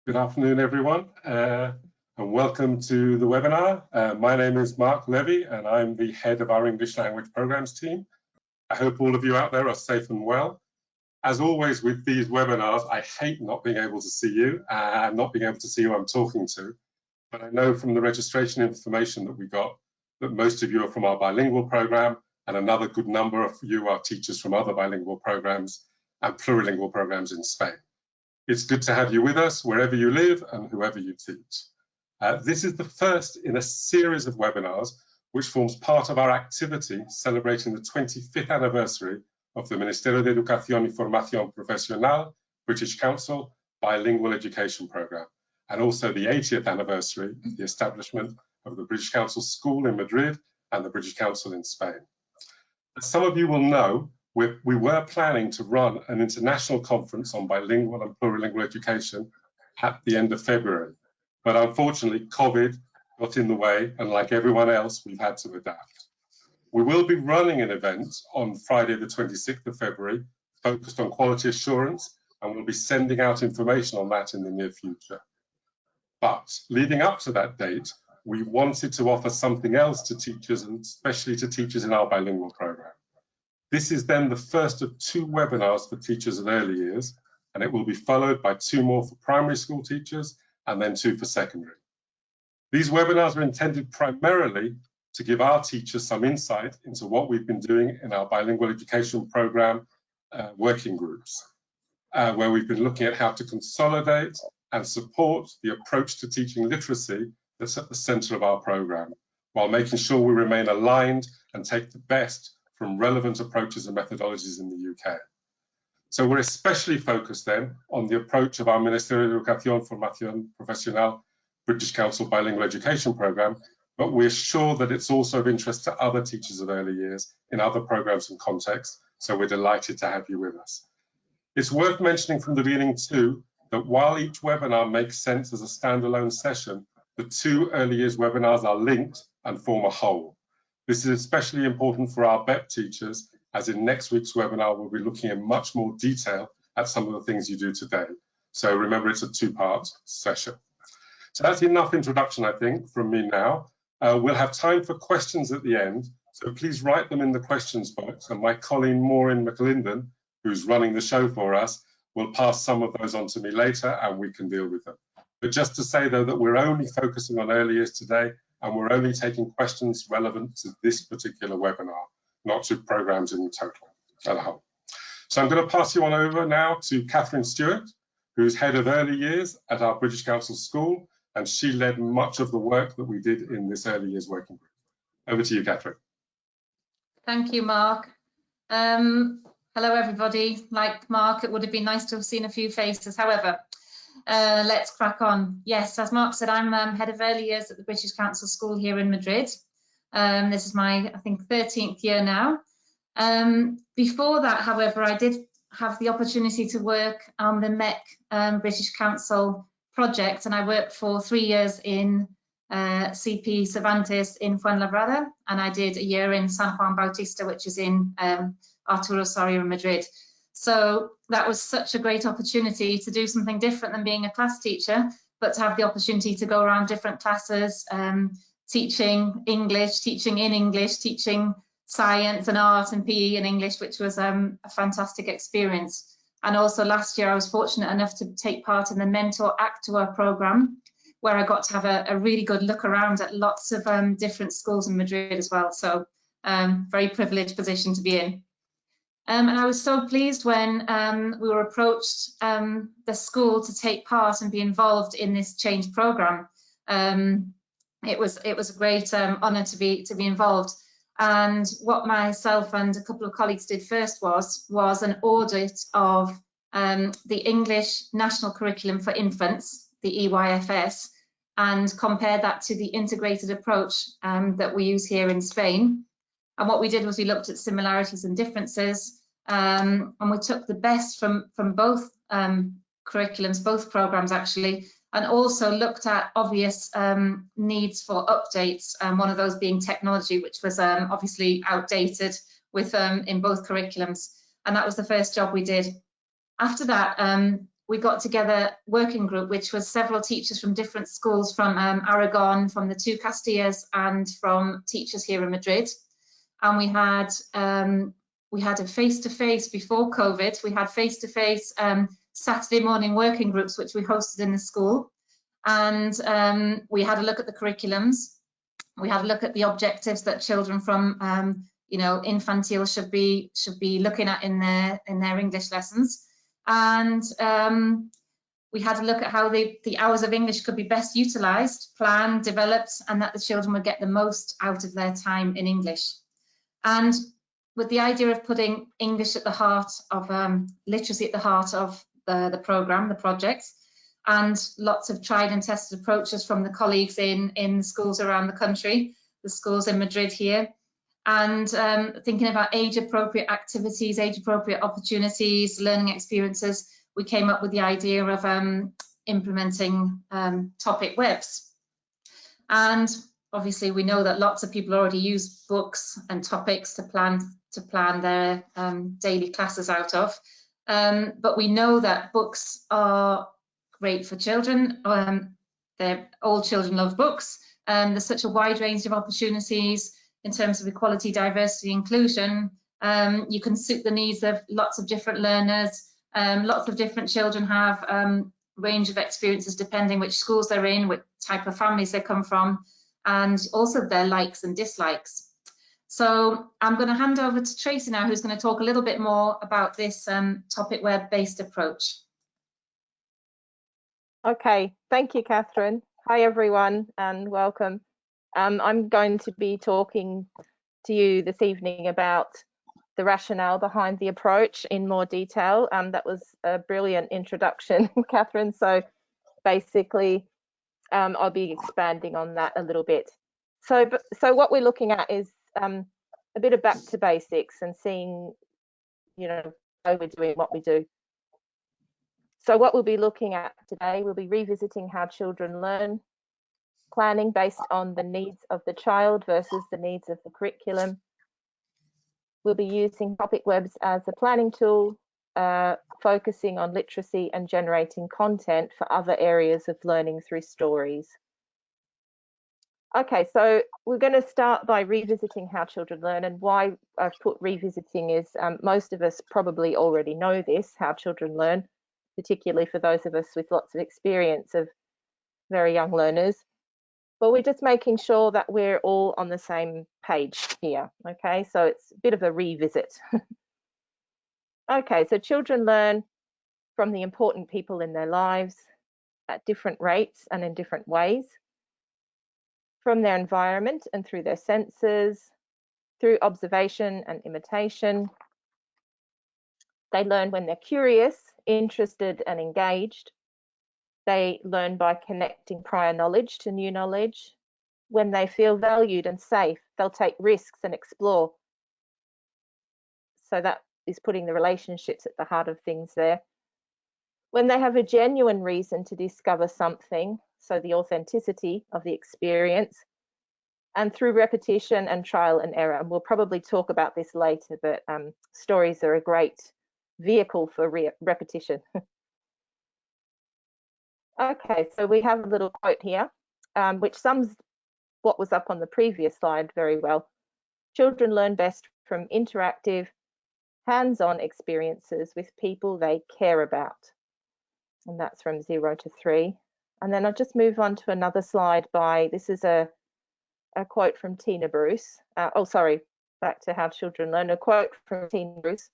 Good afternoon, everyone, and welcome to the webinar. My name is Mark Levy, and I'm the head of our English language programs team. I hope all of you out there are safe and well. As always with these webinars, I hate not being able to see you and not being able to see who I'm talking to. But I know from the registration information that we got that most of you are from our bilingual program, and another good number of you are teachers from other bilingual programs and plurilingual programs in Spain. It's good to have you with us wherever you live and whoever you teach. This is the first in a series of webinars which forms part of our activity celebrating the 25th anniversary of the Ministerio de Educación y Formación Profesional, British Council Bilingual Education Programme, and also the 80th anniversary of the establishment of the British Council School in Madrid and the British Council in Spain. As some of you will know, we were planning to run an international conference on bilingual and plurilingual education at the end of February, but unfortunately COVID got in the way, and like everyone else, we've had to adapt. We will be running an event on Friday the 26th of February focused on quality assurance, and we'll be sending out information on that in the near future. But leading up to that date, we wanted to offer something else to teachers, and especially to teachers in our bilingual program. This is then the first of 2 webinars for teachers of early years, and it will be followed by 2 more for primary school teachers and then 2 for secondary. These webinars are intended primarily to give our teachers some insight into what we've been doing in our bilingual education program working groups, where we've been looking at how to consolidate and support the approach to teaching literacy that's at the center of our program, while making sure we remain aligned and take the best from relevant approaches and methodologies in the UK. So we're especially focused then on the approach of our Ministerio de Educación y Formación Profesional British Council Bilingual Education Programme, but we're sure that it's also of interest to other teachers of early years in other programs and contexts, so we're delighted to have you with us. It's worth mentioning from the beginning too, that while each webinar makes sense as a standalone session, the 2 early years webinars are linked and form a whole. This is especially important for our BEP teachers, as in next week's webinar, we'll be looking in much more detail at some of the things you do today. So remember, it's a 2-part session. So that's enough introduction, I think, from me now. We'll have time for questions at the end, so please write them in the questions box, and my colleague Maureen McLinden, who's running the show for us, will pass some of those on to me later and we can deal with them. But just to say, though, that we're only focusing on early years today, and we're only taking questions relevant to this particular webinar, not to programs in total as a whole. So I'm going to pass you on over now to Catherine Stewart, who's head of early years at our British Council School, and she led much of the work that we did in this early years working group. Over to you, Catherine. Thank you, Mark. Hello, everybody. Like Mark, it would have been nice to have seen a few faces. However, let's crack on. Yes, as Mark said, I'm head of early years at the British Council School here in Madrid. This is my, I think, 13th year now. Before that, however, I did have the opportunity to work on the MEC British Council project, and I worked for 3 years in CP Cervantes in Fuenlabrada, and I did a year in San Juan Bautista, which is in Arturo Soria in Madrid. So that was such a great opportunity to do something different than being a class teacher, but to have the opportunity to go around different classes, teaching English, teaching in English, teaching science and art and PE in English, which was a fantastic experience. And also last year I was fortunate enough to take part in the Mentor Actua program, where I got to have a really good look around at lots of different schools in Madrid as well. So very privileged position to be in. And I was so pleased when we were approached the school to take part and be involved in this change program. It was a great honour to be involved. And what myself and a couple of colleagues did first was an audit of the English National Curriculum for Infants, the EYFS, and compare that to the integrated approach that we use here in Spain. And what we did was we looked at similarities and differences, and we took the best from both curriculums, both programs actually, and also looked at obvious needs for updates, one of those being technology, which was obviously outdated with in both curriculums. And that was the first job we did. After that, we got together working group, which was several teachers from different schools from Aragon, from the two Castillas, and from teachers here in Madrid. And we had a face-to-face before COVID. We had face-to-face Saturday morning working groups, which we hosted in the school. And we had a look at the curriculums. We had a look at the objectives that children from you know, infantile should be looking at in their English lessons. And we had a look at how the hours of English could be best utilised, planned, developed, and that the children would get the most out of their time in English. And with the idea of putting English at the heart of literacy at the heart of the programme, the project, and lots of tried and tested approaches from the colleagues in schools around the country, the schools in Madrid here, and thinking about age-appropriate activities, age-appropriate opportunities, learning experiences, we came up with the idea of implementing topic webs. And obviously we know that lots of people already use books and topics to plan their daily classes out of. But we know that books are great for children. All children love books. There's such a wide range of opportunities in terms of equality, diversity, inclusion. You can suit the needs of lots of different learners. Lots of different children have range of experiences depending which schools they're in, what type of families they come from, and also their likes and dislikes. So I'm going to hand over to Tracey now, who's going to talk a little bit more about this topic web-based approach. Okay, thank you, Catherine. Hi, everyone, and welcome. I'm going to be talking to you this evening about the rationale behind the approach in more detail. That was a brilliant introduction, Catherine. So basically, I'll be expanding on that a little bit. So what we're looking at is a bit of back to basics and seeing, you know, how we're doing what we do. So what we'll be looking at today, we'll be revisiting how children learn, planning based on the needs of the child versus the needs of the curriculum. We'll be using topic webs as a planning tool, focusing on literacy and generating content for other areas of learning through stories. Okay, so we're going to start by revisiting how children learn, and why I've put revisiting is most of us probably already know this, how children learn, particularly for those of us with lots of experience of very young learners. But we're just making sure that we're all on the same page here, okay? So it's a bit of a revisit. Okay, so children learn from the important people in their lives at different rates and in different ways, from their environment and through their senses, through observation and imitation. They learn when they're curious, interested, and engaged. They learn by connecting prior knowledge to new knowledge. When they feel valued and safe, they'll take risks and explore. So that is putting the relationships at the heart of things there. When they have a genuine reason to discover something, so the authenticity of the experience, and through repetition and trial and error. And we'll probably talk about this later, but stories are a great vehicle for repetition. Okay, so we have a little quote here, which sums what was up on the previous slide very well. Children learn best from interactive, hands-on experiences with people they care about. And that's from 0 to 3. And then I'll just move on to another slide this is a quote from Tina Bruce. Back to how children learn, a quote from Tina Bruce.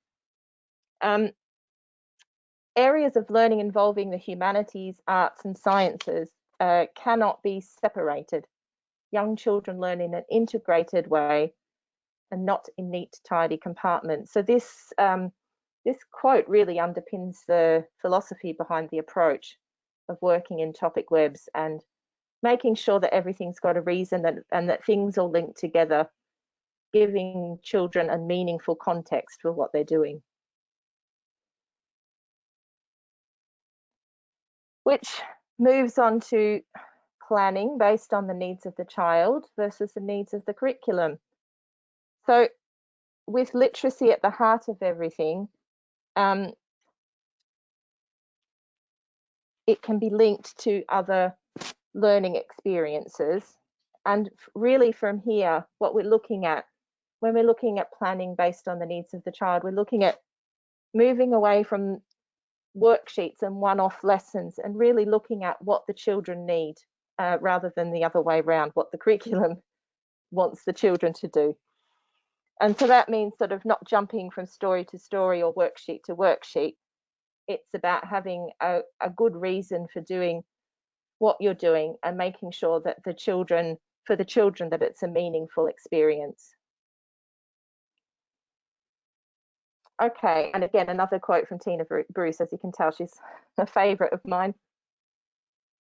Areas of learning involving the humanities, arts and sciences cannot be separated. Young children learn in an integrated way and not in neat, tidy compartments. So this quote really underpins the philosophy behind the approach of working in topic webs and making sure that everything's got a reason and that things all link together, giving children a meaningful context for what they're doing. Which moves on to planning based on the needs of the child versus the needs of the curriculum. So with literacy at the heart of everything, it can be linked to other learning experiences. And really from here, what we're looking at, when we're looking at planning based on the needs of the child, we're looking at moving away from worksheets and one-off lessons and really looking at what the children need rather than the other way around, what the curriculum wants the children to do. And so that means sort of not jumping from story to story or worksheet to worksheet. It's about having a good reason for doing what you're doing and making sure that the children, for the children, that it's a meaningful experience. Okay, and again, another quote from Tina Bruce, as you can tell, she's a favourite of mine.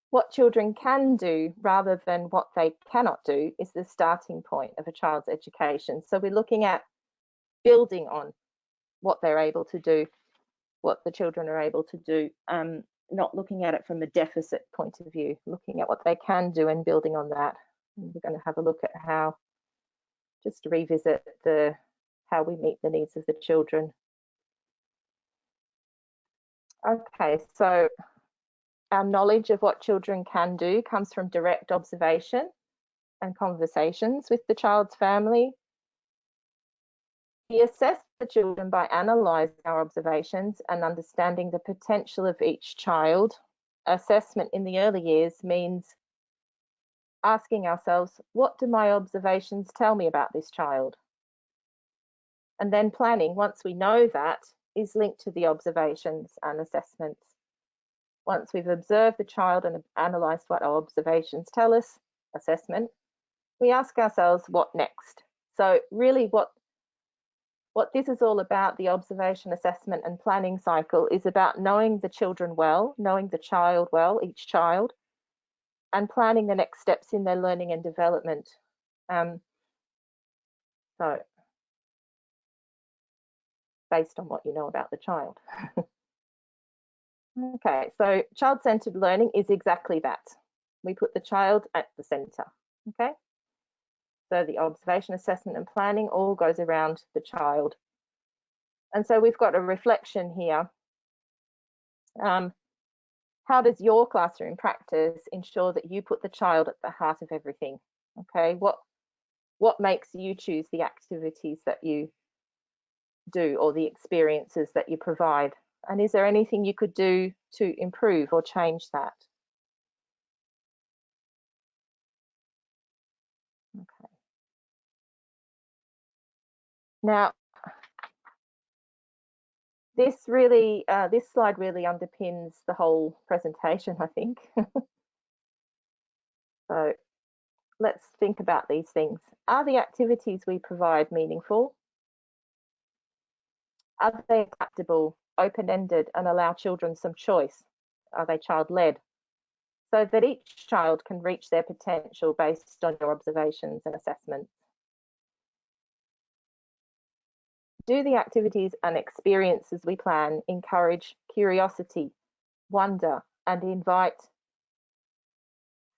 What children can do rather than what they cannot do is the starting point of a child's education. So we're looking at building on what they're able to do, what the children are able to do, not looking at it from a deficit point of view, looking at what they can do and building on that. And we're going to have a look at how, just to revisit how we meet the needs of the children. Okay, so our knowledge of what children can do comes from direct observation and conversations with the child's family. We assess the children by analysing our observations and understanding the potential of each child. Assessment in the early years means asking ourselves, what do my observations tell me about this child? And then planning, once we know that, is linked to the observations and assessments. Once we've observed the child and analysed what our observations tell us, assessment, we ask ourselves, what next? So really what this is all about, the observation, assessment and planning cycle, is about knowing the children well, knowing the child well, each child, and planning the next steps in their learning and development. So based on what you know about the child. Okay, so child-centered learning is exactly that. We put the child at the center, okay? So the observation, assessment and planning all goes around the child. And so we've got a reflection here. How does your classroom practice ensure that you put the child at the heart of everything? Okay, what makes you choose the activities that you do or the experiences that you provide? And is there anything you could do to improve or change that? Okay. Now, this slide really underpins the whole presentation, I think. So let's think about these things. Are the activities we provide meaningful? Are they adaptable, open-ended, and allow children some choice? Are they child-led? So that each child can reach their potential based on your observations and assessments. Do the activities and experiences we plan encourage curiosity, wonder, and invite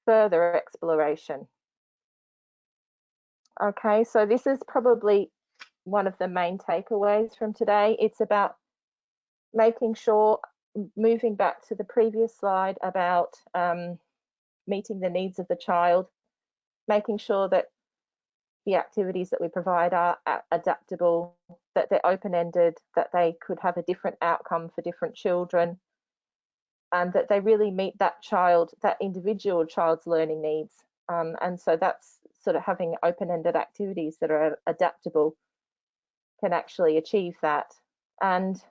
further exploration? Okay, so this is probably one of the main takeaways from today. It's about making sure, moving back to the previous slide about meeting the needs of the child, making sure that the activities that we provide are adaptable, that they're open-ended, that they could have a different outcome for different children, and that they really meet that child, that individual child's learning needs. And so that's sort of having open-ended activities that are adaptable can actually achieve that. And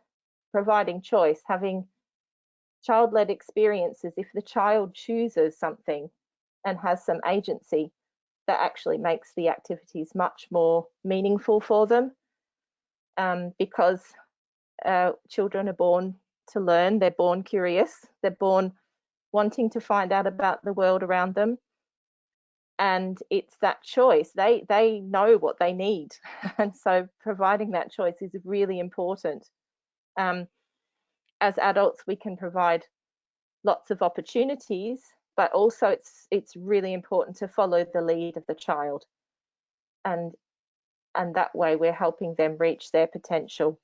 providing choice, having child-led experiences, if the child chooses something and has some agency, that actually makes the activities much more meaningful for them, because children are born to learn, they're born curious, they're born wanting to find out about the world around them. And it's that choice, they know what they need. And so providing that choice is really important. As adults, we can provide lots of opportunities, but also it's really important to follow the lead of the child. And that way we're helping them reach their potential.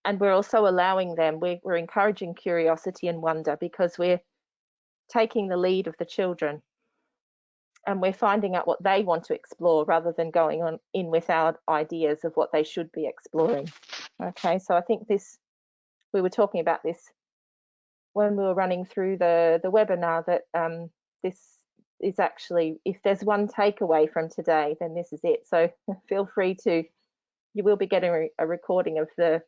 And we're also allowing them, we're encouraging curiosity and wonder, because we're taking the lead of the children and we're finding out what they want to explore rather than going on in with our ideas of what they should be exploring. Okay, so I think we were talking about this when we were running through the webinar, that this is actually, if there's one takeaway from today, then this is it. So feel free to, you will be getting a recording of the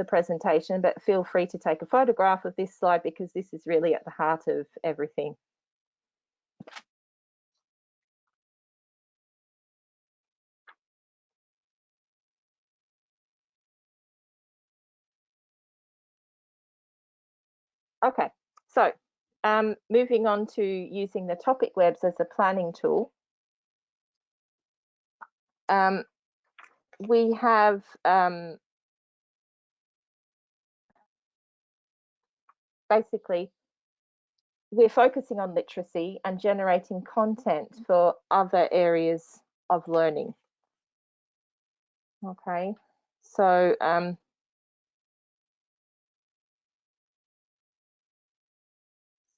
presentation, but feel free to take a photograph of this slide, because this is really at the heart of everything. Okay, so moving on to using the topic webs as a planning tool. We have basically, we're focusing on literacy and generating content for other areas of learning. Okay, so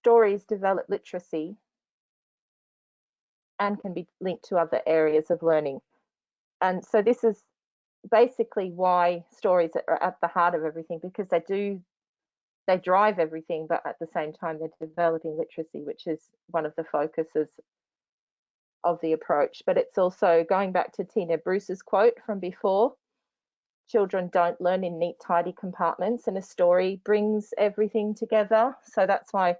stories develop literacy and can be linked to other areas of learning. And so this is basically why stories are at the heart of everything, because they drive everything, but at the same time they're developing literacy, which is one of the focuses of the approach. But it's also going back to Tina Bruce's quote from before: children don't learn in neat, tidy compartments, and a story brings everything together. So that's why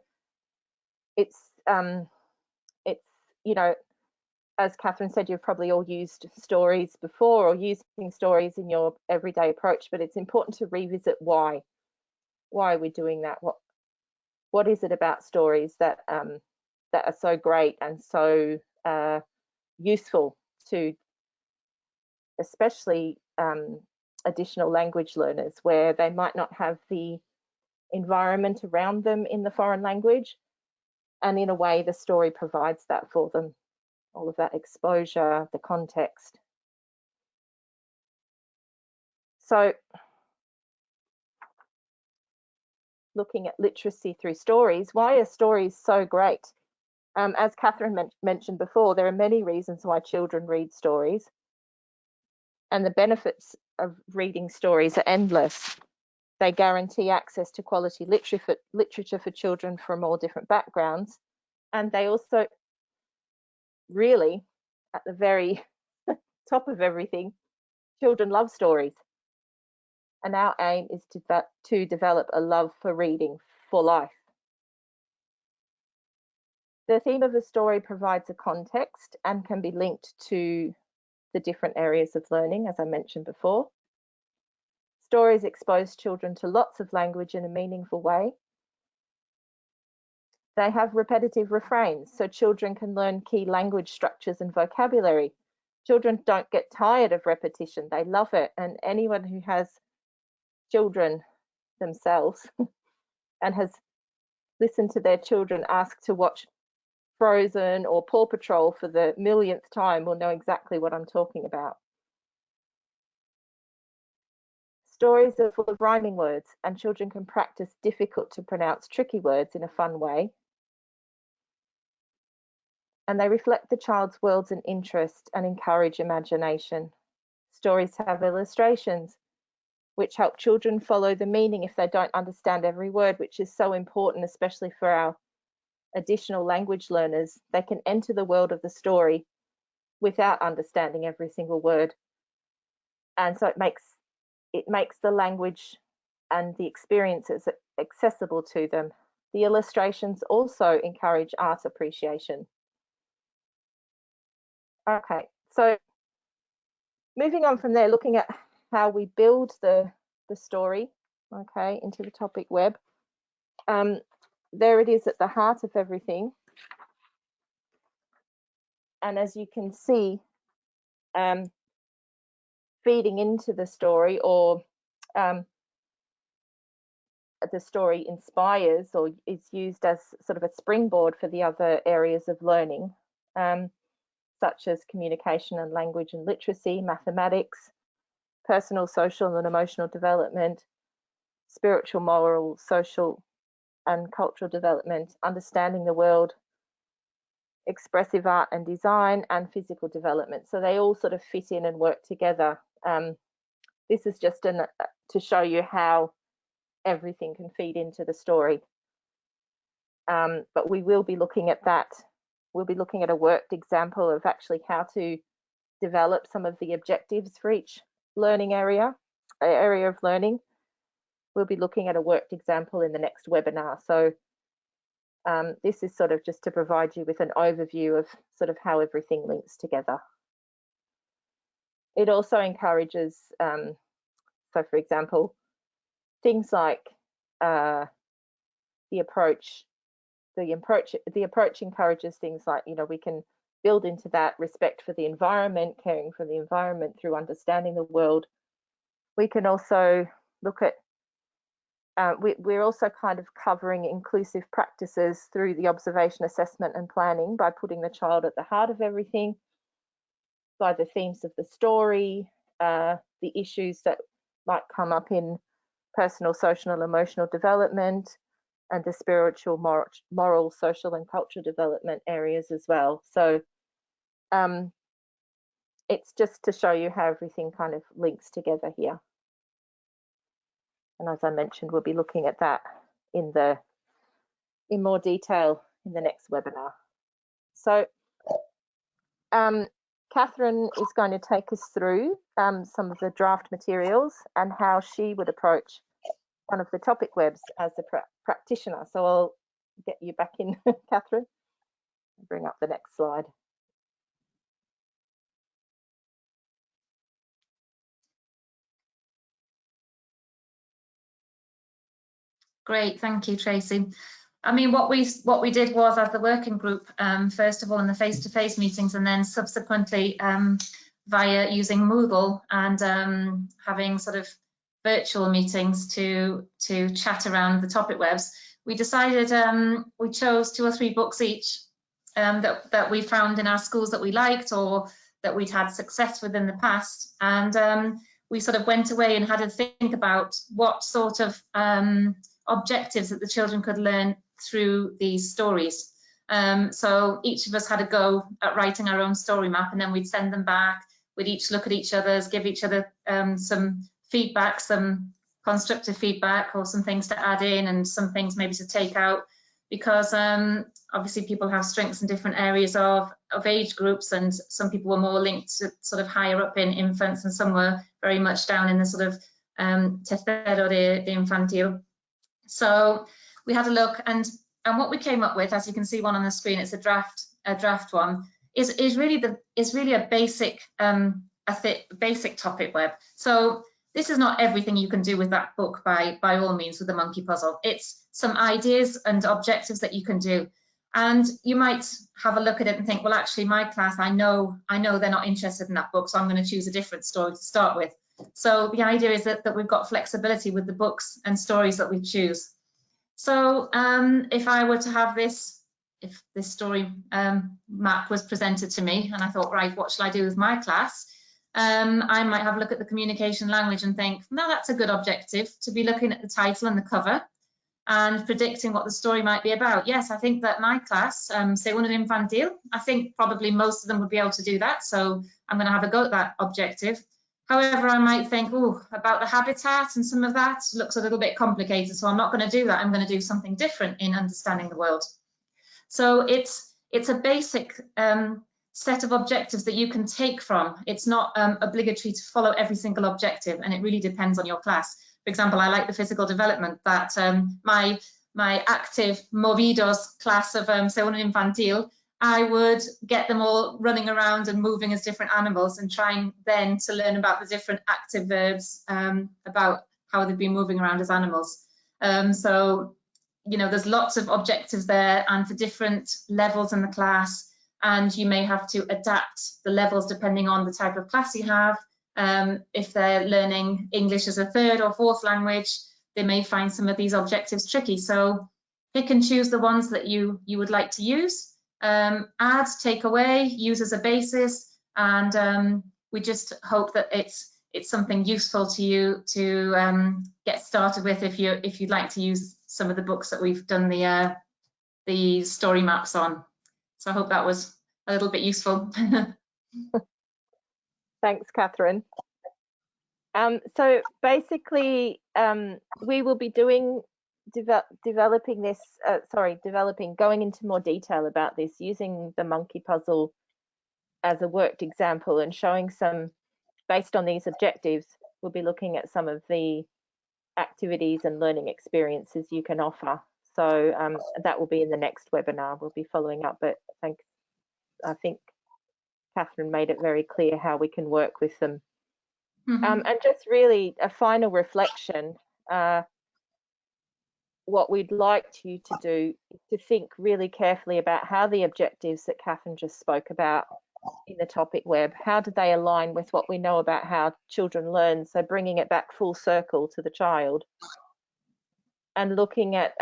it's you know, as Catherine said, you've probably all used stories before or using stories in your everyday approach, but it's important to revisit why are we doing that? What is it about stories that that are so great and so useful to especially additional language learners, where they might not have the environment around them in the foreign language, and in a way the story provides that for them, all of that exposure, the context. So looking at literacy through stories, why are stories so great? As Catherine mentioned before, there are many reasons why children read stories, and the benefits of reading stories are endless. They guarantee access to quality literature for children from all different backgrounds, and they also really, at the very top of everything, children love stories. And our aim is to develop a love for reading for life. The theme of a story provides a context and can be linked to the different areas of learning, as I mentioned before. Stories expose children to lots of language in a meaningful way. They have repetitive refrains, so children can learn key language structures and vocabulary. Children don't get tired of repetition, they love it. And anyone who has children themselves and has listened to their children ask to watch Frozen or Paw Patrol for the millionth time will know exactly what I'm talking about. Stories are full of rhyming words, and children can practice difficult to pronounce tricky words in a fun way. And they reflect the child's worlds and interest and encourage imagination. Stories have illustrations, which help children follow the meaning if they don't understand every word, which is so important, especially for our additional language learners. They can enter the world of the story without understanding every single word. And so it makes the language and the experiences accessible to them. The illustrations also encourage art appreciation. Okay, so moving on from there, looking at how we build the story, okay, into the topic web. There it is at the heart of everything. And as you can see, feeding into the story, or the story inspires or is used as sort of a springboard for the other areas of learning, such as communication and language and literacy, mathematics, personal, social and emotional development, spiritual, moral, social and cultural development, understanding the world, expressive art and design, and physical development. So they all sort of fit in and work together. This is just to show you how everything can feed into the story. But we will be looking at that. We'll be looking at a worked example of actually how to develop some of the objectives for each learning area of learning. We'll be looking at a worked example in the next webinar. So this is sort of just to provide you with an overview of sort of how everything links together. It also encourages, so for example, things like the approach encourages things like, you know, we can build into that respect for the environment, caring for the environment through understanding the world. We can also look at, we're also kind of covering inclusive practices through the observation, assessment and planning by putting the child at the heart of everything, by the themes of the story, the issues that might come up in personal, social and emotional development, and the spiritual, moral, social and cultural development areas as well. So it's just to show you how everything kind of links together here. And as I mentioned, we'll be looking at that in more detail in the next webinar. So Catherine is going to take us through some of the draft materials and how she would approach one of the topic webs as a practitioner. So I'll get you back in, Catherine. Bring up the next slide. Great, thank you, Tracy. I mean, what we did was, as the working group, first of all in the face-to-face meetings, and then subsequently via using Moodle and having sort of virtual meetings to chat around the topic webs, we decided we chose 2 or 3 books each that we found in our schools that we liked or that we'd had success with in the past, and we sort of went away and had to think about what sort of objectives that the children could learn through these stories. So each of us had a go at writing our own story map, and then we'd send them back. We'd each look at each other's, give each other some feedback, some constructive feedback, or some things to add in and some things maybe to take out, because obviously people have strengths in different areas of age groups, and some people were more linked to sort of higher up in infants, and some were very much down in the sort of tercero de infantil. So we had a look, and what we came up with, as you can see one on the screen, it's a draft one, is really a basic basic topic web. So this is not everything you can do with that book by all means with the monkey puzzle. It's some ideas and objectives that you can do, and you might have a look at it and think, well, actually my class, I know they're not interested in that book, so I'm going to choose a different story to start with. So the idea is that we've got flexibility with the books and stories that we choose. So if I were to have this, if this story map was presented to me and I thought, right, what shall I do with my class? I might have a look at the communication language and think, no, that's a good objective, to be looking at the title and the cover and predicting what the story might be about. Yes, I think that my class, Segundo Infantil, I think probably most of them would be able to do that. So I'm going to have a go at that objective. However, I might think, oh, about the habitat and some of that looks a little bit complicated, so I'm not going to do that. I'm going to do something different in understanding the world. So it's a basic set of objectives that you can take from. It's not obligatory to follow every single objective, and it really depends on your class. For example, I like the physical development that my active movidos class of Segundo Infantil, I would get them all running around and moving as different animals and trying then to learn about the different active verbs, about how they've been moving around as animals. So, you know, there's lots of objectives there and for different levels in the class, and you may have to adapt the levels depending on the type of class you have. If they're learning English as a 3rd or 4th language, they may find some of these objectives tricky. So pick and choose the ones that you would like to use. Add, take away, use as a basis, and we just hope that it's it's something useful to you to get started with if you'd like to use some of the books that we've done the story maps on. So I hope that was a little bit useful. Thanks, Catherine. So basically, we will be going into more detail about this, using the monkey puzzle as a worked example and showing some, based on these objectives, we'll be looking at some of the activities and learning experiences you can offer. So that will be in the next webinar. We'll be following up, but I think Catherine made it very clear how we can work with them. And just really a final reflection, what we'd like you to do is to think really carefully about how the objectives that Catherine just spoke about in the topic web, how do they align with what we know about how children learn? So bringing it back full circle to the child and looking at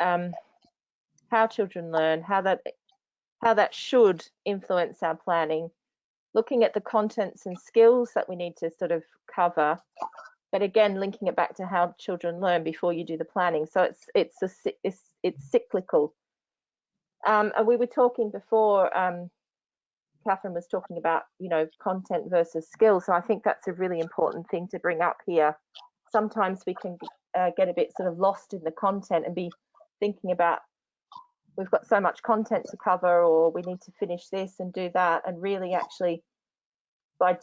how children learn, how that should influence our planning, looking at the contents and skills that we need to sort of cover, but again linking it back to how children learn before you do the planning. So it's cyclical. And we were talking before, Catherine was talking about, you know, content versus skills. So I think that's a really important thing to bring up here. Sometimes we can get a bit sort of lost in the content and be thinking about, we've got so much content to cover, or we need to finish this and do that. And really actually by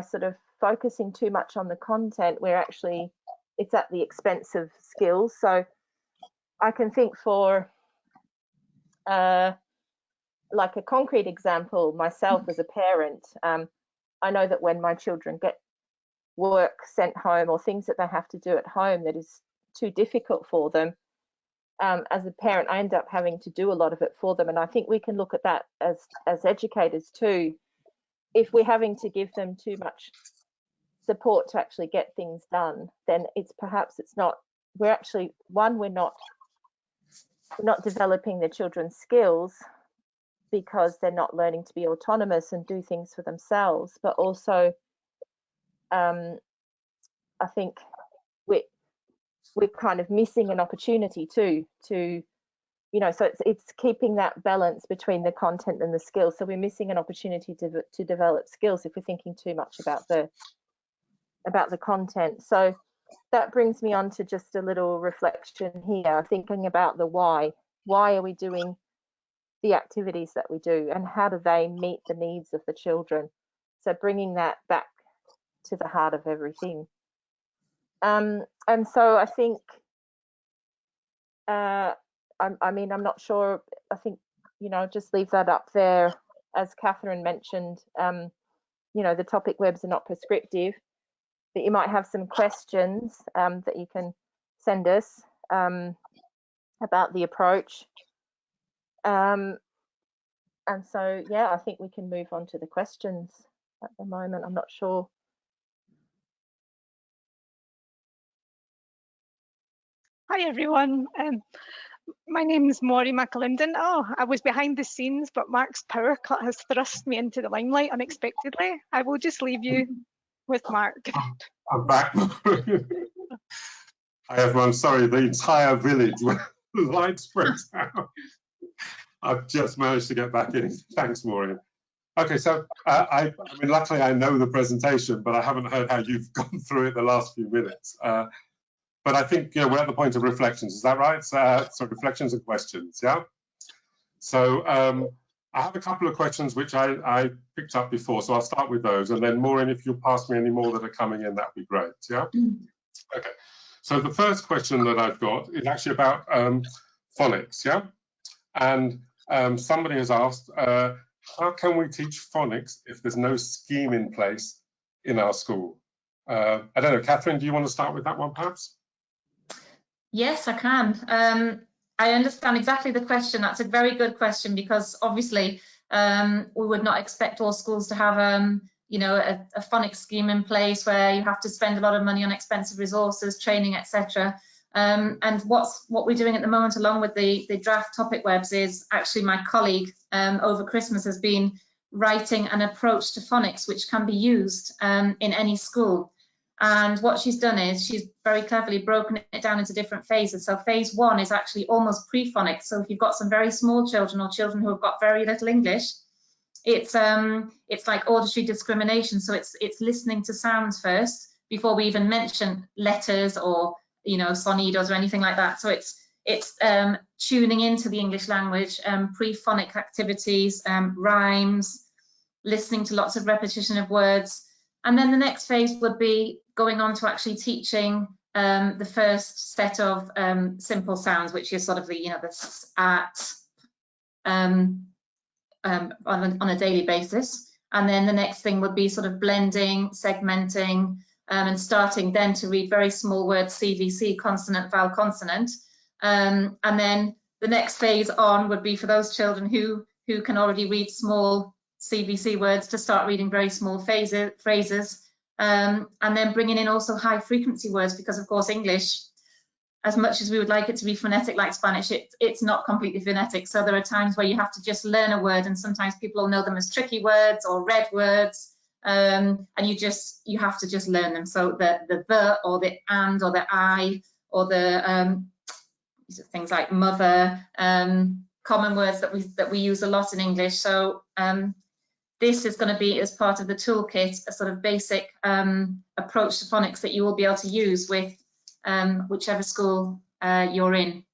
sort of focusing too much on the content, it's at the expense of skills. So I can think for like a concrete example, myself as a parent, I know that when my children get work sent home or things that they have to do at home that is too difficult for them, as a parent, I end up having to do a lot of it for them. And I think we can look at that as educators too. If we're having to give them too much support to actually get things done, then we're not developing the children's skills, because they're not learning to be autonomous and do things for themselves. But also, I think we're kind of missing an opportunity too to, you know, so it's keeping that balance between the content and the skills. So we're missing an opportunity to develop skills if we're thinking too much about the content. So that brings me on to just a little reflection here, thinking about the why. Why are we doing the activities that we do, and how do they meet the needs of the children? So bringing that back to the heart of everything. And so I think, I mean, I'm not sure, I think, you know, just leave that up there. As Catherine mentioned, you know, the topic webs are not prescriptive, but you might have some questions that you can send us about the approach. And so, yeah, I think we can move on to the questions at the moment. I'm not sure. Hi, everyone. My name is Maury McAlinden. Oh, I was behind the scenes, but Mark's power cut has thrust me into the limelight unexpectedly. I will just leave you with Mark. I'm back. Hi, everyone. Sorry, the entire village went lights went out. I've just managed to get back in. Thanks, Maureen. Okay, so I mean, luckily I know the presentation, but I haven't heard how you've gone through it the last few minutes. But I think, you know, we're at the point of reflections. Is that right? So reflections and questions, yeah? So I have a couple of questions which I picked up before, so I'll start with those. And then, Maureen, if you'll pass me any more that are coming in, that'd be great, yeah? Okay, so the first question that I've got is actually about phonics, yeah? And somebody has asked, how can we teach phonics if there's no scheme in place in our school? I don't know, Catherine, do you want to start with that one, perhaps? Yes, I can. I understand exactly the question. That's a very good question, because obviously we would not expect all schools to have you know, a phonics scheme in place where you have to spend a lot of money on expensive resources, training, etc. And what we're doing at the moment, along with the draft topic webs, is actually my colleague over Christmas has been writing an approach to phonics which can be used in any school. And what she's done is she's very cleverly broken it down into different phases. So phase 1 is actually almost pre-phonics. So if you've got some very small children or children who have got very little English, it's like auditory discrimination. So it's listening to sounds first before we even mention letters or, you know, sonidos or anything like that. So it's tuning into the English language, pre-phonic activities, rhymes, listening to lots of repetition of words. And then the next phase would be going on to actually teaching the first set of simple sounds, which is sort of the, you know, the s, at, on a daily basis. And then the next thing would be sort of blending, segmenting, and starting then to read very small words, CVC, consonant, vowel, consonant. And then the next phase on would be for those children who can already read small CVC words to start reading very small phrases, and then bringing in also high frequency words, because of course English, as much as we would like it to be phonetic like Spanish, it's not completely phonetic. So there are times where you have to just learn a word, and sometimes people will know them as tricky words or red words, and you have to just learn them. So the or the and or the I or the things like mother, common words that we use a lot in English. So this is going to be, as part of the toolkit, a sort of basic approach to phonics that you will be able to use with whichever school you're in.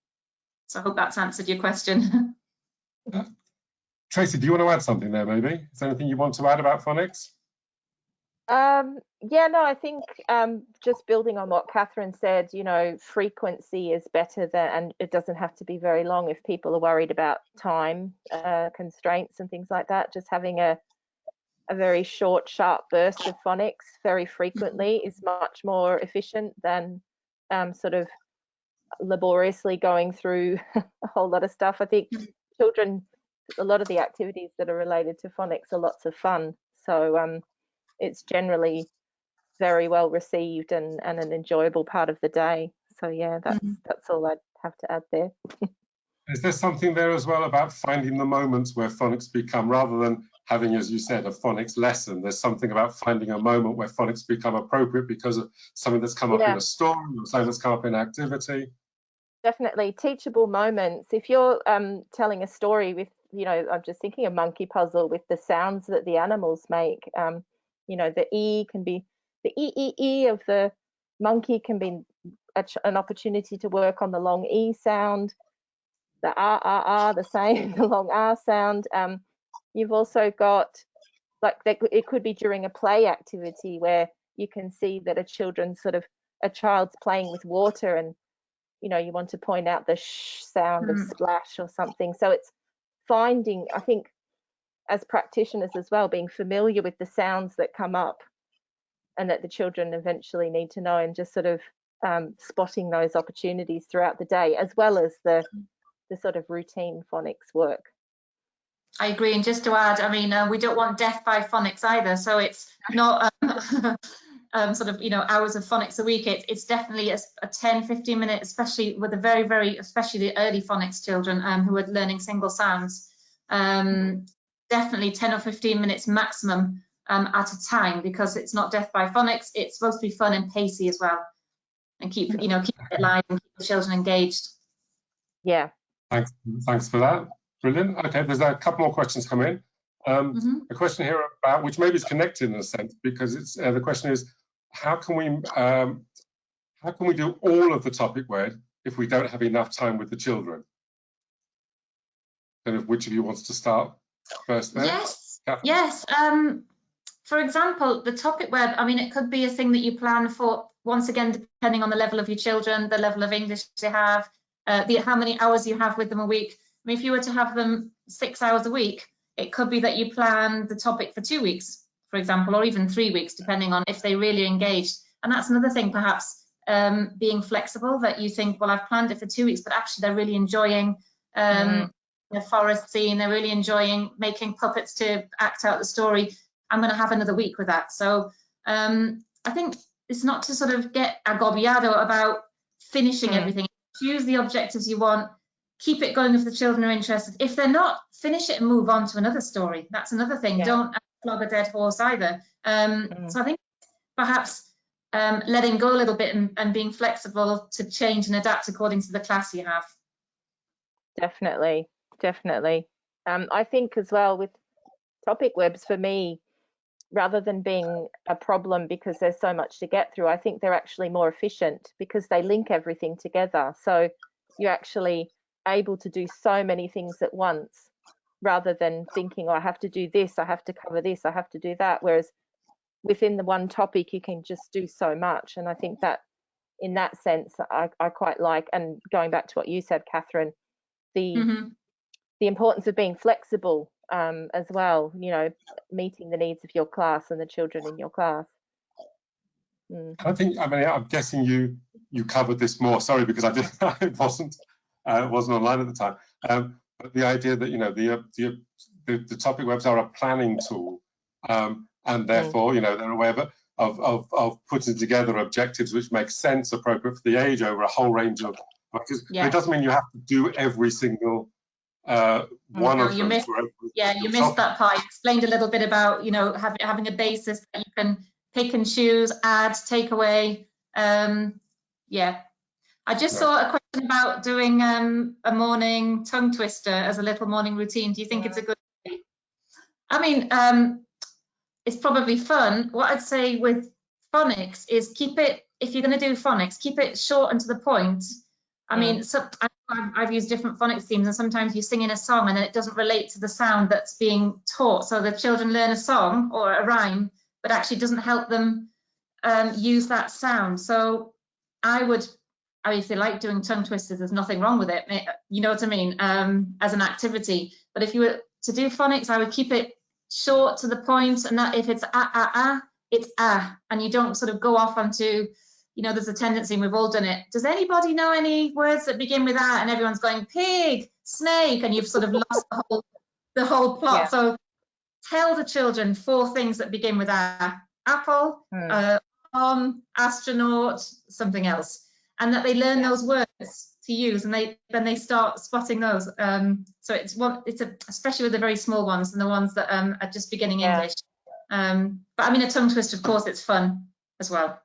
So I hope that's answered your question. Tracey, do you want to add something there, maybe? Is there anything you want to add about phonics? Yeah, no, I think just building on what Catherine said, you know, frequency is better than, and it doesn't have to be very long if people are worried about time constraints and things like that. Just having a very short, sharp burst of phonics very frequently is much more efficient than sort of laboriously going through a whole lot of stuff. I think children, a lot of the activities that are related to phonics are lots of fun. So it's generally very well received and an enjoyable part of the day. So yeah, that's all I'd have to add there. Is there something there as well about finding the moments where phonics become, rather than having, as you said, a phonics lesson, there's something about finding a moment where phonics become appropriate because of something that's come up in a story or something that's come up in activity? Definitely teachable moments. If you're telling a story with, you know, I'm just thinking a monkey puzzle with the sounds that the animals make. You know, the E can be, the E of the monkey can be an opportunity to work on the long E sound. The R, the same, the long R sound. You've also got, like, it could be during a play activity where you can see that a child's playing with water, and, you know, you want to point out the sh sound of splash or something. So it's finding, I think, as practitioners as well, being familiar with the sounds that come up and that the children eventually need to know, and just sort of spotting those opportunities throughout the day, as well as the sort of routine phonics work. I agree, and just to add, I mean, we don't want death by phonics either, so it's not sort of, you know, hours of phonics a week. It's definitely a 10-15 minute, especially with the especially the early phonics children who are learning single sounds, definitely 10 or 15 minutes maximum at a time, because it's not death by phonics, it's supposed to be fun and pacey as well, and keep it live and keep the children engaged. Yeah. Thanks for that. Brilliant. Okay, there's a couple more questions come in. A question here about, which maybe is connected in a sense, because it's the question is, how can we do all of the topic word if we don't have enough time with the children? And if which of you wants to start first there? Yes. Catherine? Yes. For example, the topic web, I mean, it could be a thing that you plan for, once again, depending on the level of your children, the level of English they have, how many hours you have with them a week. I mean, if you were to have them 6 hours a week, it could be that you plan the topic for 2 weeks, for example, or even 3 weeks, depending on if they really engaged. And that's another thing, perhaps, being flexible, that you think, well, I've planned it for 2 weeks, but actually they're really enjoying the forest scene, they're really enjoying making puppets to act out the story. I'm going to have another week with that. So I think it's not to sort of get agobiado about finishing everything. Choose the objectives you want, keep it going if the children are interested. If they're not, finish it and move on to another story. That's another thing. Don't flog a dead horse either. So I think perhaps letting go a little bit and being flexible to change and adapt according to the class you have. Definitely, definitely. I think as well with topic webs, for me, rather than being a problem because there's so much to get through, I think they're actually more efficient because they link everything together. So you're actually able to do so many things at once rather than thinking, oh, I have to do this, I have to cover this, I have to do that. Whereas within the one topic, you can just do so much. And I think that in that sense, I quite like, and going back to what you said, Catherine, the importance of being flexible as well, you know, meeting the needs of your class and the children in your class. I think, I mean, I'm guessing you covered this more. Sorry, because I wasn't online at the time. But the idea that, you know, the topic webs are a planning tool, and therefore, you know, they're a way of putting together objectives which make sense, appropriate for the age, over a whole range of. Because it doesn't mean you have to do every single one of them. You missed that part. You explained a little bit about, you know, having a basis that you can pick and choose, add, take away. I just saw a question about doing a morning tongue twister as a little morning routine. Do you think it's a good idea? I mean, it's probably fun. What I'd say with phonics is keep it, if you're going to do phonics, keep it short and to the point. I mean, so I've used different phonics themes, and sometimes you sing in a song and then it doesn't relate to the sound that's being taught. So the children learn a song or a rhyme, but actually doesn't help them use that sound. So I mean, if they like doing tongue twisters, there's nothing wrong with it. You know what I mean? As an activity. But if you were to do phonics, I would keep it short to the point, and that if it's it's and you don't sort of go off onto, you know, there's a tendency, and we've all done it. Does anybody know any words that begin with and everyone's going pig, snake, and you've sort of lost the whole plot? Yeah. So tell the children 4 things that begin with apple, astronaut, something else, and that they learn those words to use, and then they start spotting those. So especially with the very small ones and the ones that are just beginning English. But I mean, a tongue twister, of course, it's fun as well.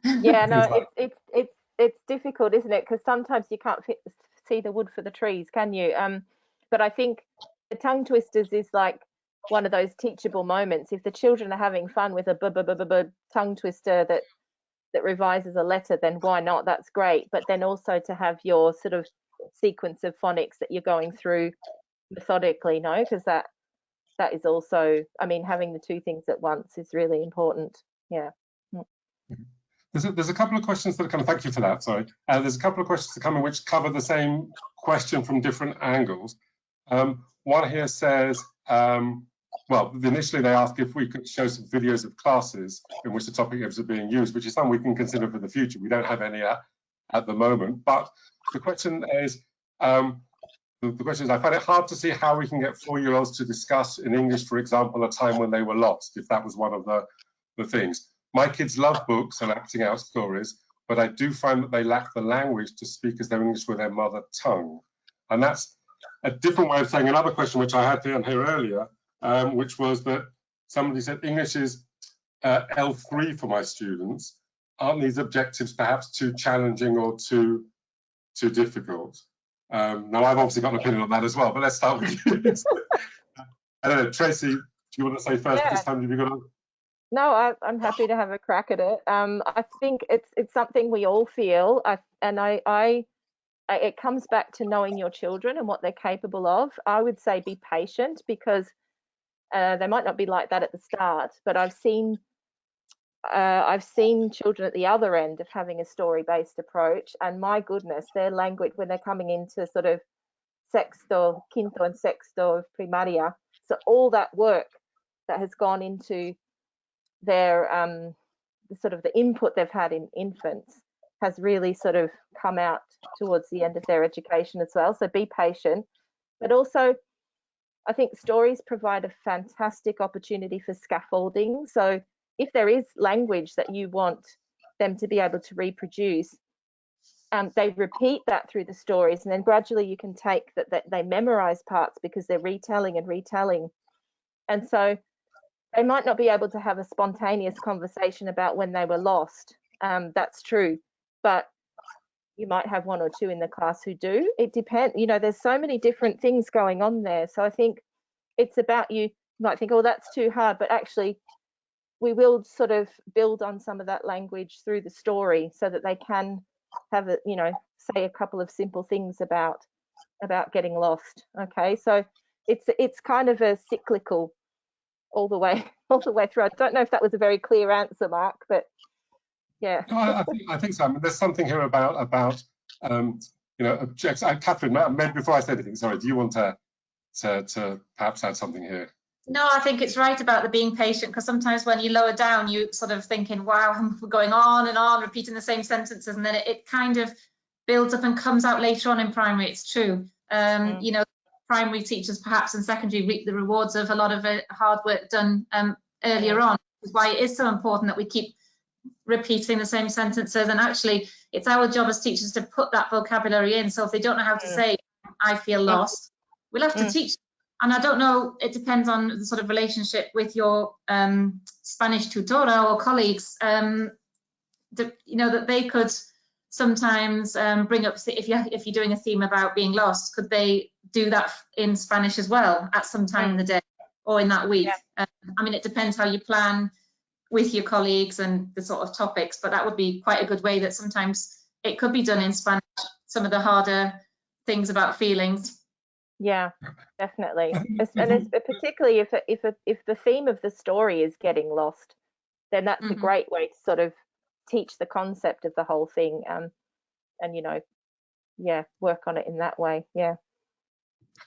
Yeah, no, it's difficult, isn't it? Because sometimes you can't see the wood for the trees, can you? But I think the tongue twisters is like one of those teachable moments. If the children are having fun with a tongue twister that revises a letter, then why not? That's great. But then also to have your sort of sequence of phonics that you're going through methodically, no? Because that is also, I mean, having the 2 things at once is really important. Yeah. There's a couple of questions that are coming. Thank you for that. Sorry. There's a couple of questions that come in which cover the same question from different angles. One here says, well, initially they asked if we could show some videos of classes in which the topic webs are being used, which is something we can consider for the future. We don't have any at the moment, but the question is, I find it hard to see how we can get 4-year-olds to discuss in English, for example, a time when they were lost, if that was one of the things. My kids love books and acting out stories, but I do find that they lack the language to speak as their English with their mother tongue. And that's a different way of saying another question which I had down here earlier, which was that somebody said English is L3 for my students. Aren't these objectives perhaps too challenging or too difficult? Now, I've obviously got an opinion on that as well, but let's start with you. I don't know, Tracy, do you want to say first this time? Have you got No, I'm happy to have a crack at it. I think it's something we all feel, it comes back to knowing your children and what they're capable of. I would say be patient, because they might not be like that at the start, but I've seen children at the other end of having a story-based approach, and my goodness, their language when they're coming into sort of quinto and sexto of primaria, so all that work that has gone into their sort of the input they've had in infants has really sort of come out towards the end of their education as well. So be patient, but also I think stories provide a fantastic opportunity for scaffolding. So if there is language that you want them to be able to reproduce, they repeat that through the stories, and then gradually you can take that they memorize parts because they're retelling and retelling. And so they might not be able to have a spontaneous conversation about when they were lost. That's true, but you might have one or two in the class who do. It depends, you know, there's so many different things going on there. So I think it's about, you might think, oh, that's too hard, but actually we will sort of build on some of that language through the story so that they can have a, you know, say a couple of simple things about getting lost. Okay, so it's kind of a cyclical all the way through. I don't know if that was a very clear answer, Mark, but yeah. No, I think so. I mean, there's something here about you know, objects. Catherine, maybe before I say anything, sorry, do you want to perhaps add something here? No, I think it's right about the being patient, because sometimes when you lower down, you sort of thinking, wow, we're going on and on, repeating the same sentences, and then it kind of builds up and comes out later on in primary. It's true. You know, primary teachers perhaps in secondary reap the rewards of a lot of hard work done earlier on, which is why it is so important that we keep repeating the same sentences. And actually, it's our job as teachers to put that vocabulary in. So if they don't know how to say, I feel lost, we'll have to teach. And I don't know, it depends on the sort of relationship with your Spanish tutora or colleagues, you know, that they could sometimes bring up, if you're doing a theme about being lost, could they do that in Spanish as well at some time in the day or in that week? I mean, it depends how you plan with your colleagues and the sort of topics, but that would be quite a good way that sometimes it could be done in Spanish, some of the harder things about feelings. Yeah, definitely. And particularly if the theme of the story is getting lost, then that's a great way to sort of teach the concept of the whole thing, and you know, yeah, work on it in that way. Yeah.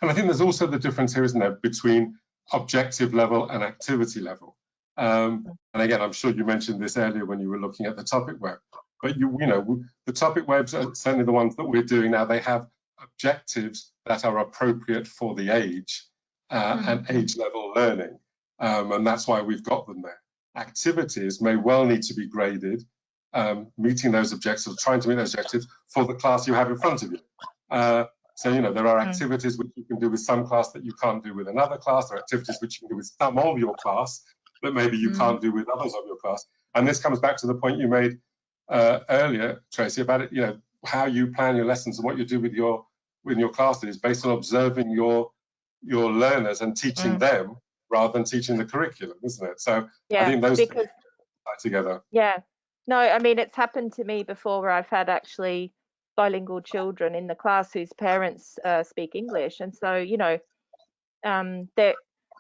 And I think there's also the difference here, isn't there, between objective level and activity level. And again, I'm sure you mentioned this earlier when you were looking at the topic web, but you know, the topic webs are certainly the ones that we're doing now. They have objectives that are appropriate for the age and age level learning, and that's why we've got them there. Activities may well need to be graded, meeting those objectives, trying to meet those objectives for the class you have in front of you. So, you know, there are activities which you can do with some class that you can't do with another class, or activities which you can do with some of your class that maybe you can't do with others of your class. And this comes back to the point you made earlier, Tracey, about it, you know, how you plan your lessons and what you do with your classes based on observing your learners and teaching them rather than teaching the curriculum, isn't it? So I think those tie together. Yeah. No, I mean, it's happened to me before where I've had actually bilingual children in the class whose parents speak English, and so, you know, they're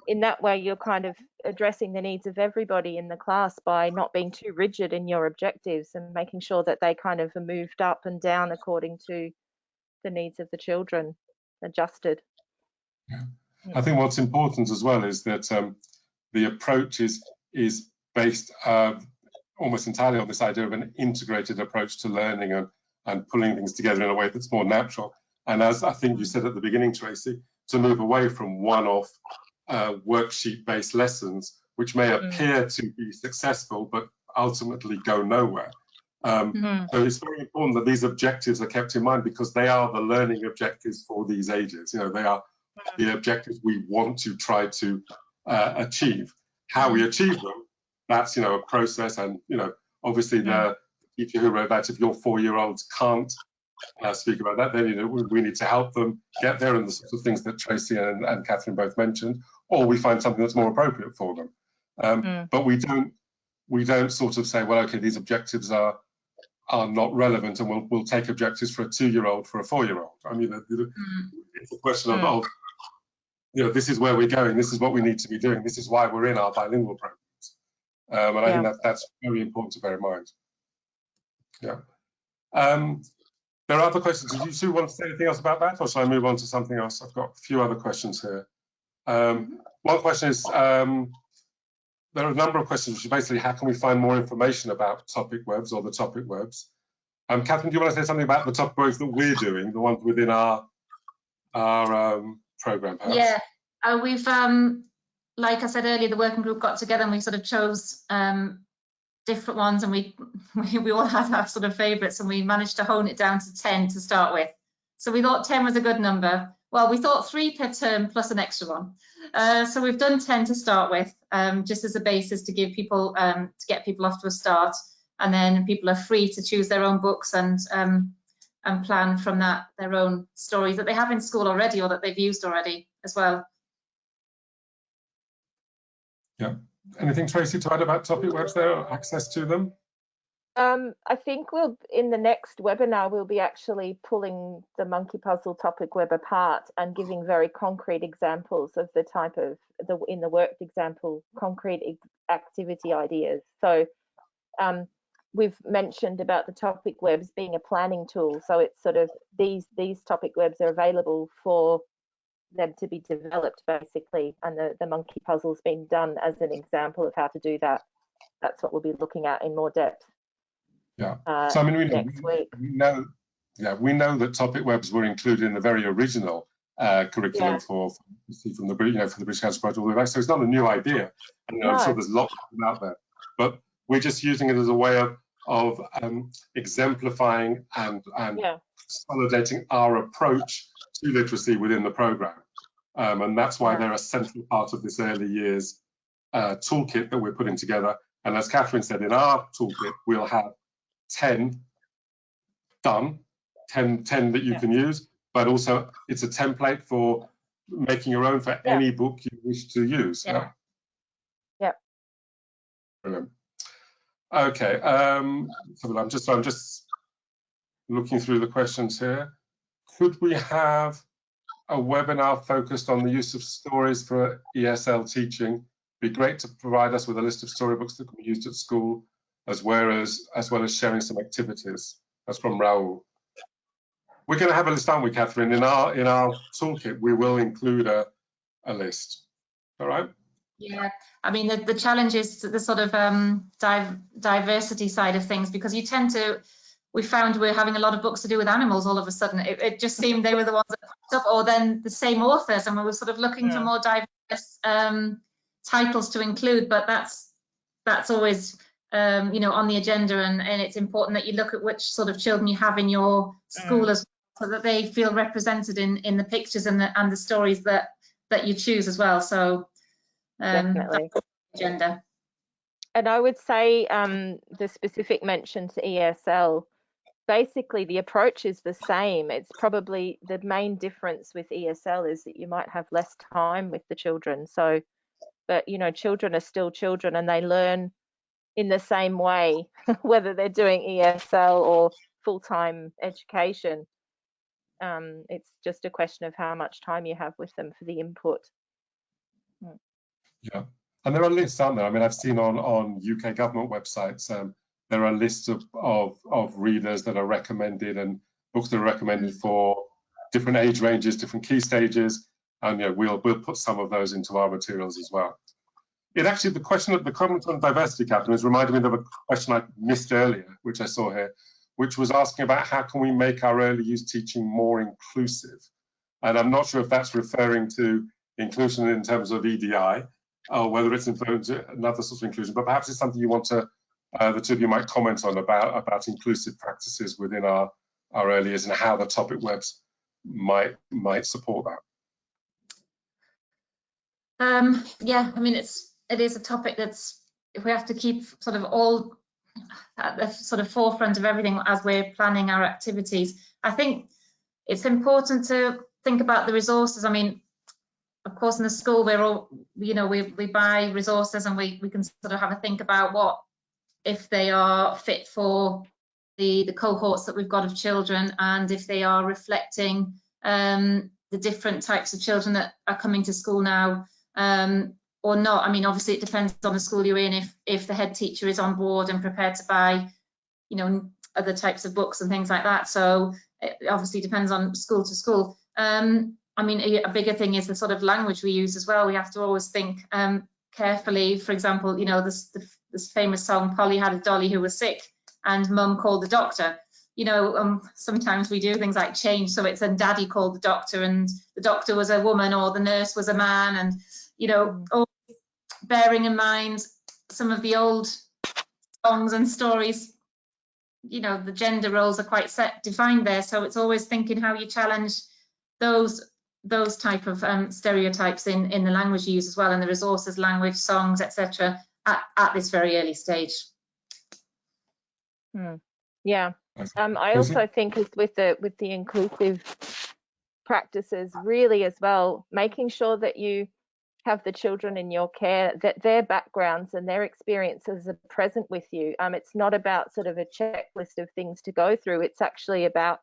in that way you're kind of addressing the needs of everybody in the class by not being too rigid in your objectives and making sure that they kind of are moved up and down according to the needs of the children, adjusted. I think what's important as well is that the approach is based almost entirely on this idea of an integrated approach to learning and pulling things together in a way that's more natural. And as I think you said at the beginning, Tracey, to move away from one-off worksheet-based lessons, which may appear to be successful but ultimately go nowhere. So it's very important that these objectives are kept in mind, because they are the learning objectives for these ages. You know, they are the objectives we want to try to achieve. How we achieve them, that's, you know, a process. And, you know, obviously the teacher who wrote that, if your 4-year-olds can't speak about that, then, you know, we need to help them get there, and the sorts of things that Tracey and Catherine both mentioned, or we find something that's more appropriate for them. But we don't sort of say, well, okay, these objectives are not relevant, and we'll take objectives for a 2-year-old, for a 4-year-old. I mean, it's a question of, you know, this is where we're going, this is what we need to be doing, this is why we're in our bilingual programs. And I think that's very important to bear in mind. Yeah. There are other questions. Did you two want to say anything else about that, or shall I move on to something else? I've got a few other questions here. One question is, there are a number of questions, which is basically, how can we find more information about topic webs or the topic webs? Catherine, do you want to say something about the topic webs that we're doing, the ones within our program, perhaps? Yeah, we've, like I said earlier, the working group got together and we sort of chose different ones, and we all had our sort of favourites, and we managed to hone it down to 10 to start with. So we thought 10 was a good number. Well, we thought 3 per term plus an extra one. So we've done 10 to start with. just as a basis to give people, to get people off to a start. And then people are free to choose their own books and plan from that their own stories that they have in school already or that they've used already as well. Yeah. Anything, Tracey, to add about topic webs there, or access to them? I think in the next webinar, we'll be actually pulling the monkey puzzle topic web apart and giving very concrete examples of the type of, in the worked example, concrete activity ideas. So we've mentioned about the topic webs being a planning tool. So it's sort of these topic webs are available for them to be developed basically, and the monkey puzzle's been done as an example of how to do that. That's what we'll be looking at in more depth. Yeah. So I mean, we know that topic webs were included in the very original curriculum for the British Council Project. So it's not a new idea, and I'm sure there's lots of them out there. But we're just using it as a way of exemplifying and consolidating our approach to literacy within the programme. And that's why they're a central part of this early years toolkit that we're putting together. And as Catherine said, in our toolkit, we'll have 10 done, 10 that you can use, but also it's a template for making your own for any book you wish to use. Yeah. Brilliant. Okay, so I'm just looking through the questions here. Could we have a webinar focused on the use of stories for ESL teaching? Be great to provide us with a list of storybooks that can be used at school, as well as sharing some activities. That's from Raoul. We're going to have a list, aren't we, Catherine? In our toolkit, we will include a list. All right. Yeah, I mean the challenge is the sort of diversity side of things, because you tend to. We found we're having a lot of books to do with animals all of a sudden. It just seemed they were the ones that popped up, or then the same authors, and we were sort of looking for more diverse titles to include. But that's always you know, on the agenda, and it's important that you look at which sort of children you have in your school as well, so that they feel represented in the pictures and the stories that you choose as well. So definitely. that's the agenda. And I would say the specific mention to ESL, basically the approach is the same. It's probably the main difference with ESL is that you might have less time with the children. So, but you know, children are still children and they learn in the same way, whether they're doing ESL or full-time education. It's just a question of how much time you have with them for the input. Yeah, and there are lists, aren't there? I mean, I've seen on UK government websites, there are lists of readers that are recommended and books that are recommended for different age ranges, different key stages, and we'll put some of those into our materials as well. It actually, the comment on diversity, Catherine, has reminded me of a question I missed earlier, which I saw here, which was asking about how can we make our early years teaching more inclusive? And I'm not sure if that's referring to inclusion in terms of EDI, or whether it's influenced another sort of inclusion, but perhaps it's something you want to, the two of you might comment on about inclusive practices within our early years and how the topic webs might support that. Yeah, I mean, it is a topic that's, if we have to keep sort of all at the sort of forefront of everything as we're planning our activities, I think it's important to think about the resources. I mean, of course, in the school, we're all, you know, we buy resources and we can sort of have a think about what, if they are fit for the cohorts that we've got of children, and if they are reflecting the different types of children that are coming to school now, or not. I mean, obviously, it depends on the school you're in, if the head teacher is on board and prepared to buy, you know, other types of books and things like that. So it obviously depends on school to school. I mean, a bigger thing is the sort of language we use as well. We have to always think carefully. For example, you know, this famous song, Polly had a dolly who was sick and mum called the doctor. You know, sometimes we do things like change. So it's and daddy called the doctor and the doctor was a woman or the nurse was a man. And, you know, always bearing in mind some of the old songs and stories, you know, the gender roles are quite defined there. So it's always thinking how you challenge those those type of stereotypes in the language you use as well, and the resources, language, songs, etc. at this very early stage. Yeah, I also think with the inclusive practices, really as well, making sure that you have the children in your care, that their backgrounds and their experiences are present with you. It's not about sort of a checklist of things to go through. It's actually about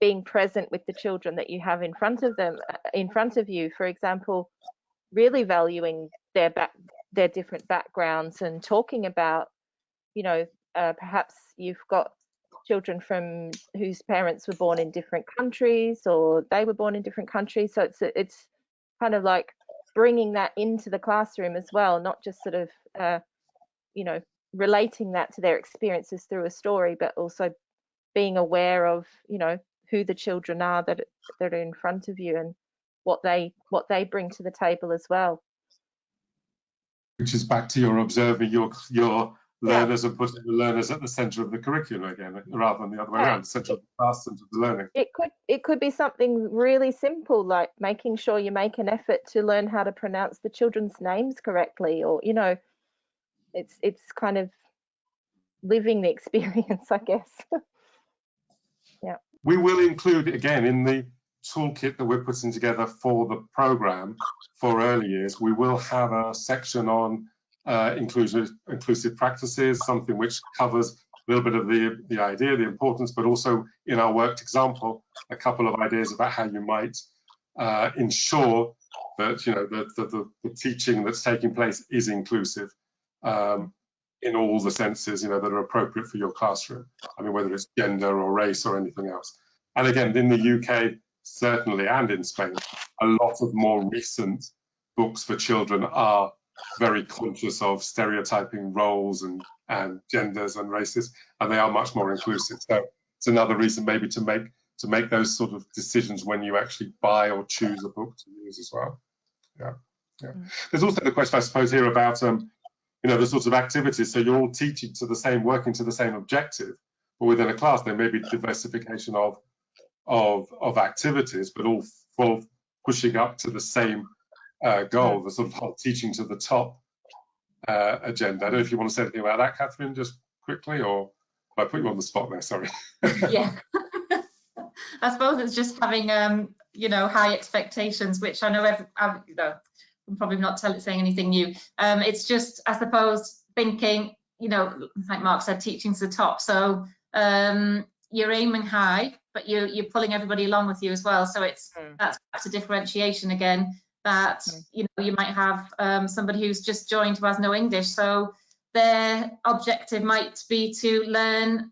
being present with the children that you have in front of you. For example, really valuing their different backgrounds and talking about, you know, perhaps you've got children from whose parents were born in different countries, or they were born in different countries. So it's kind of like bringing that into the classroom as well, not just sort of you know, relating that to their experiences through a story, but also being aware of, you know, who the children are that are in front of you and what they bring to the table as well. Which is back to your observing your learners and putting the learners at the centre of the curriculum again, rather than the other way around, the centre of the class, centre of the learning. It could be something really simple, like making sure you make an effort to learn how to pronounce the children's names correctly, or, you know, it's kind of living the experience, I guess. Yeah. We will include it again in the toolkit that we're putting together for the programme for early years. We will have a section on inclusive practices, something which covers a little bit of the idea, the importance, but also in our worked example, a couple of ideas about how you might ensure that, you know, the teaching that's taking place is inclusive in all the senses, you know, that are appropriate for your classroom. I mean, whether it's gender or race or anything else. And again, in the UK, certainly, and in Spain, a lot of more recent books for children are very conscious of stereotyping roles and genders and races, and they are much more inclusive. So it's another reason maybe to make those sort of decisions when you actually buy or choose a book to use as well. Yeah. There's also the question, I suppose, here about you know, the sorts of activities. So you're all teaching to the same, working to the same objective, but within a class there may be diversification of activities, but all pushing up to the same goal, the sort of whole teaching to the top agenda. I don't know if you want to say anything about that, Catherine, just quickly, or I put you on the spot there, sorry. Yeah. I suppose it's just having, you know, high expectations, which I know I'm probably not saying anything new. It's just, I suppose, thinking, you know, like Mark said, teaching to the top. So you're aiming high, but you're pulling everybody along with you as well. So that's back to differentiation again. That you know, you might have somebody who's just joined who has no English, so their objective might be to learn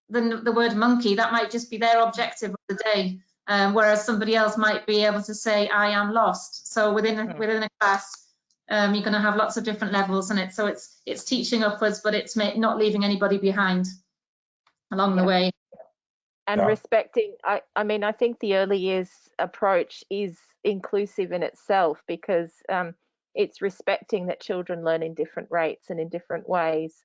the word monkey. That might just be their objective of the day. Whereas somebody else might be able to say, I am lost. So within a class, you're going to have lots of different levels, and it's teaching upwards, but it's not leaving anybody behind along the way. And respecting, I mean, I think the early years approach is inclusive in itself, because it's respecting that children learn in different rates and in different ways,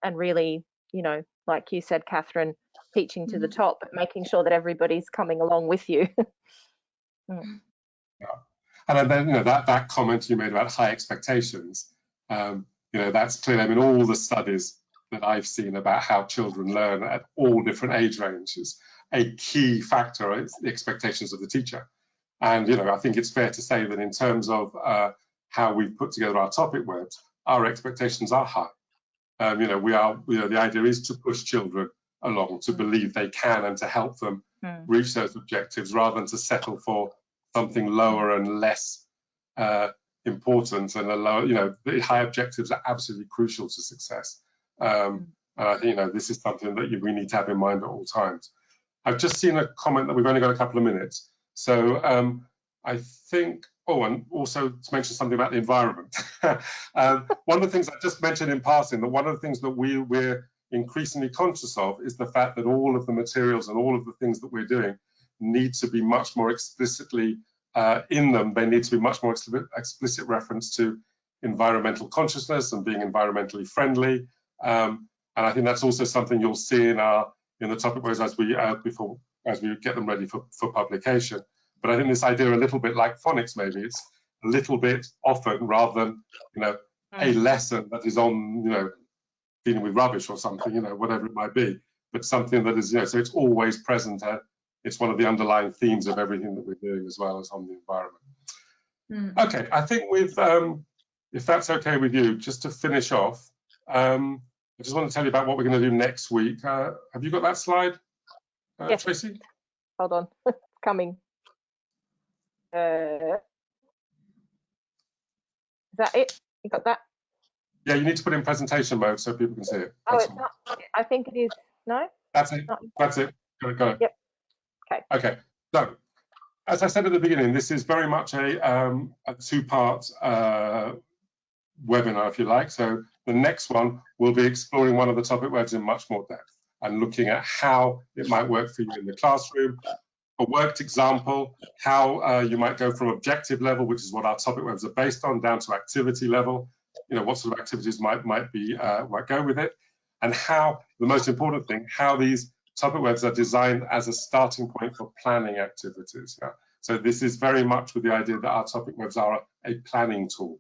and really, you know, like you said, Catherine, teaching to the top, but making sure that everybody's coming along with you. And then, you know, that comment you made about high expectations, you know, that's clear. I mean, all the studies that I've seen about how children learn at all different age ranges, a key factor is the expectations of the teacher. And, you know, I think it's fair to say that in terms of how we've put together our topic words, our expectations are high. You know, the idea is to push children along, to believe they can, and to help them reach those objectives, rather than to settle for something lower and less important, and a lower, you know, the high objectives are absolutely crucial to success. And I think, you know, this is something that we need to have in mind at all times. I've just seen a comment that we've only got a couple of minutes. So I think, and also to mention something about the environment. One of the things I just mentioned in passing, that one of the things that we're increasingly conscious of is the fact that all of the materials and all of the things that we're doing need to be much more explicitly in them. They need to be much more explicit reference to environmental consciousness and being environmentally friendly. And I think that's also something you'll see in the topic words as we get them ready for publication. But I think this idea a little bit like phonics, maybe it's a little bit often rather than, you know, a lesson that is on, you know, dealing with rubbish or something, you know, whatever it might be, but something that is, you know, so it's always present. It's one of the underlying themes of everything that we're doing, as well as on the environment. Okay, I think with, if that's okay with you, just to finish off, I just want to tell you about what we're going to do next week. Have you got that slide, Yes. Tracey? Hold on, it's coming. Is that it? You got that? Yeah, you need to put it in presentation mode so people can see it. Oh, it's not. I think it is. No? That's it. That's it. Got it. Yep. Okay. Okay. So, as I said at the beginning, this is very much a two-part webinar, if you like. So the next one will be exploring one of the topic words in much more depth and looking at how it might work for you in the classroom. A worked example, how you might go from objective level, which is what our topic webs are based on, down to activity level. You know, what sort of activities might go with it, and how, the most important thing, how these topic webs are designed as a starting point for planning activities. Yeah? So this is very much with the idea that our topic webs are a planning tool.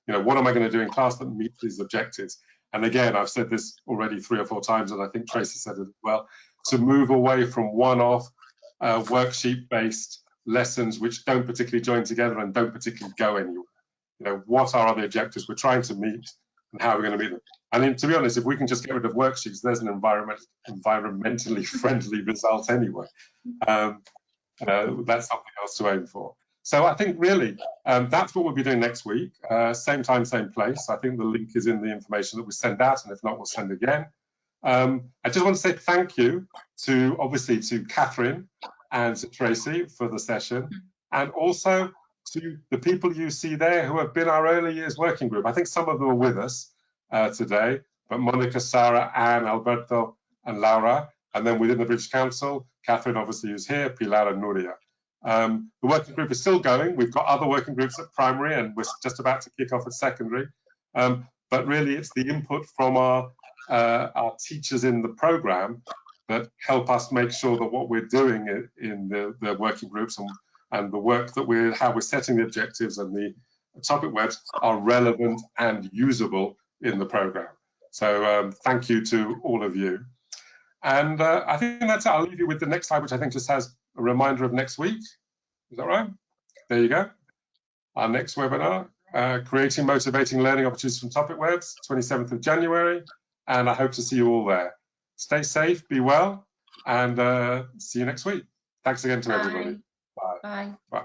You know, what am I going to do in class that meets these objectives? And again, I've said this already 3 or 4 times, and I think Tracey said it as well, to move away from one-off worksheet-based lessons which don't particularly join together and don't particularly go anywhere. You know, what are the objectives we're trying to meet and how we're going to meet them? And then, to be honest, if we can just get rid of worksheets, there's an environmentally friendly result anyway. That's something else to aim for. So I think really that's what we'll be doing next week. Same time, same place. I think the link is in the information that we send out, and if not, we'll send again. I just want to say thank you to, obviously, to Catherine and to Tracey for the session, and also to the people you see there who have been our early years working group. I think some of them are with us today, but Monica, Sarah, Anne, Alberto, and Laura, and then within the British Council, Catherine obviously is here, Pilar and Nuria. The working group is still going. We've got other working groups at primary, and we're just about to kick off at secondary. But really, it's the input from our teachers in the program that help us make sure that what we're doing in the working groups and the work that how we're setting the objectives and the topic webs are relevant and usable in the program. So thank you to all of you. And I think that's it. I'll leave you with the next slide, which I think just has a reminder of next week. Is that right? There you go. Our next webinar, Creating Motivating Learning Opportunities from Topic Webs, 27th of January. And I hope to see you all there. Stay safe, be well, and see you next week. Thanks again to everybody. Bye. Bye. Bye.